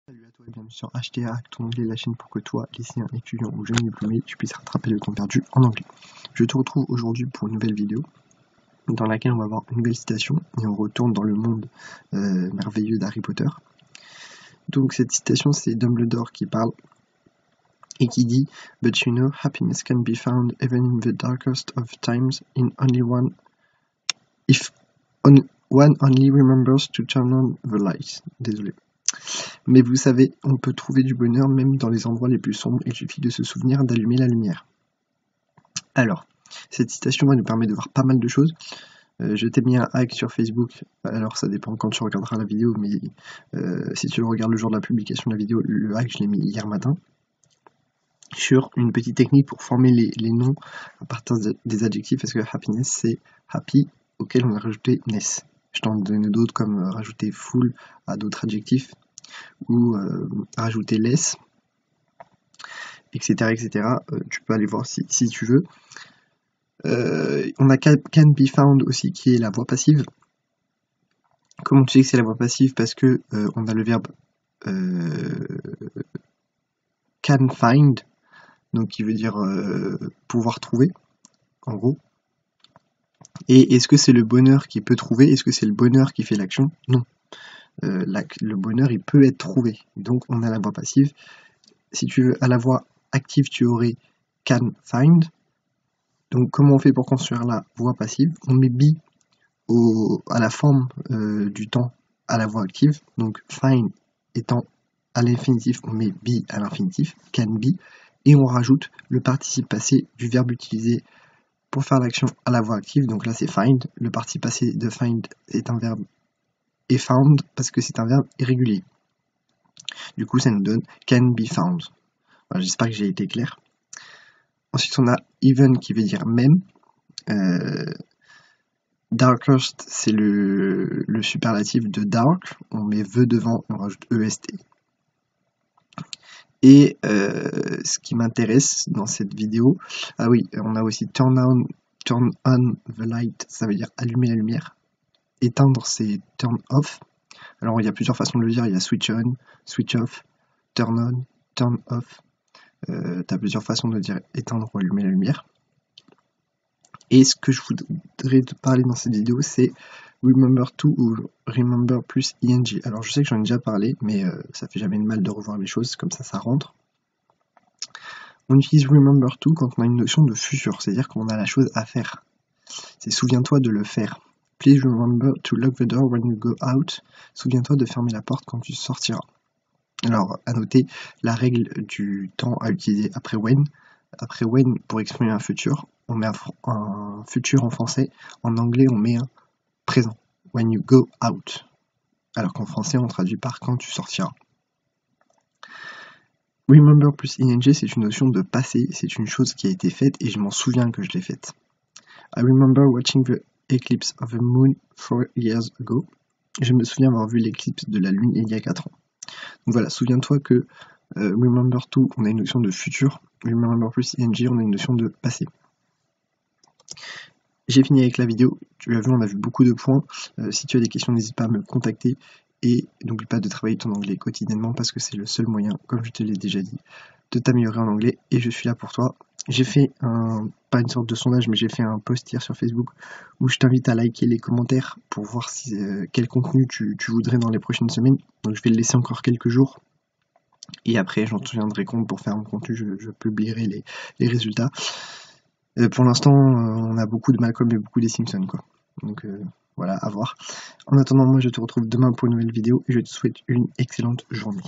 Salut à toi et bienvenue sur HTA Hack, ton anglais, la chaîne pour que toi, lycéen, étudiant ou jeune diplômé, tu puisses rattraper le temps perdu en anglais. Je te retrouve aujourd'hui pour une nouvelle vidéo dans laquelle on va voir une nouvelle citation et on retourne dans le monde merveilleux d'Harry Potter. Donc cette citation, c'est Dumbledore qui parle et qui dit « But you know, happiness can be found even in the darkest of times in only one if one only remembers to turn on the light. » Désolé. Mais vous savez, on peut trouver du bonheur même dans les endroits les plus sombres, il suffit de se souvenir d'allumer la lumière. Alors, cette citation nous permet de voir pas mal de choses. Je t'ai mis un hack sur Facebook, alors ça dépend quand tu regarderas la vidéo, mais si tu le regardes le jour de la publication de la vidéo, le hack je l'ai mis hier matin, sur une petite technique pour former les noms à partir des adjectifs, parce que happiness c'est happy auquel on a rajouté ness. Je t'en donne d'autres comme rajouter full à d'autres adjectifs, ou rajouter less, etc. Tu peux aller voir si tu veux. On a can be found aussi qui est la voix passive. Comment tu sais que c'est la voix passive? Parce que on a le verbe can find, donc qui veut dire pouvoir trouver, en gros. Et est-ce que c'est le bonheur qui peut trouver? Est-ce que c'est le bonheur qui fait l'action? Non. Le bonheur il peut être trouvé, donc on a la voix passive. Si tu veux à la voix active, tu aurais can find. Donc comment on fait pour construire la voix passive? On met be à la forme du temps à la voix active, donc find étant à l'infinitif, on met be à l'infinitif, can be, et on rajoute le participe passé du verbe utilisé pour faire l'action à la voix active, donc là c'est find. Le participe passé de find est un verbe et found parce que c'est un verbe irrégulier. Du coup, ça nous donne can be found. Voilà, j'espère que j'ai été clair. Ensuite, on a even qui veut dire même. Darkest, c'est le superlatif de dark. On met the devant, on rajoute est. Et ce qui m'intéresse dans cette vidéo, ah oui, on a aussi turn on the light, ça veut dire allumer la lumière. Éteindre, c'est turn off. Alors il y a plusieurs façons de le dire, il y a switch on, switch off, turn off. Tu as plusieurs façons de dire éteindre ou allumer la lumière. Et ce que je voudrais te parler dans cette vidéo, c'est remember to ou remember plus ing. Alors je sais que j'en ai déjà parlé, mais ça fait jamais de mal de revoir les choses, comme ça rentre. On utilise remember to quand on a une notion de futur, c'est-à-dire qu'on a la chose à faire. C'est souviens-toi de le faire. Please remember to lock the door when you go out. Souviens-toi de fermer la porte quand tu sortiras. Alors, à noter, la règle du temps à utiliser après when. Après when, pour exprimer un futur, on met un futur en français. En anglais, on met un présent. When you go out. Alors qu'en français, on traduit par quand tu sortiras. Remember plus ing, c'est une notion de passé. C'est une chose qui a été faite et je m'en souviens que je l'ai faite. I remember watching the eclipse of the moon 4 years ago. Je me souviens avoir vu l'éclipse de la lune il y a 4 ans. Donc voilà, souviens-toi que remember to, on a une notion de futur. Remember plus ing, on a une notion de passé. J'ai fini avec la vidéo. Tu l'as vu, on a vu beaucoup de points. Si tu as des questions, n'hésite pas à me contacter. Et n'oublie pas de travailler ton anglais quotidiennement parce que c'est le seul moyen, comme je te l'ai déjà dit, de t'améliorer en anglais. Et je suis là pour toi. J'ai fait pas une sorte de sondage, mais j'ai fait un post hier sur Facebook où je t'invite à liker les commentaires pour voir quel contenu tu voudrais dans les prochaines semaines. Donc je vais le laisser encore quelques jours. Et après, j'en tiendrai compte pour faire mon contenu, je publierai les résultats. Pour l'instant, on a beaucoup de Malcolm et beaucoup des Simpsons, quoi. Donc voilà, à voir. En attendant, moi je te retrouve demain pour une nouvelle vidéo et je te souhaite une excellente journée.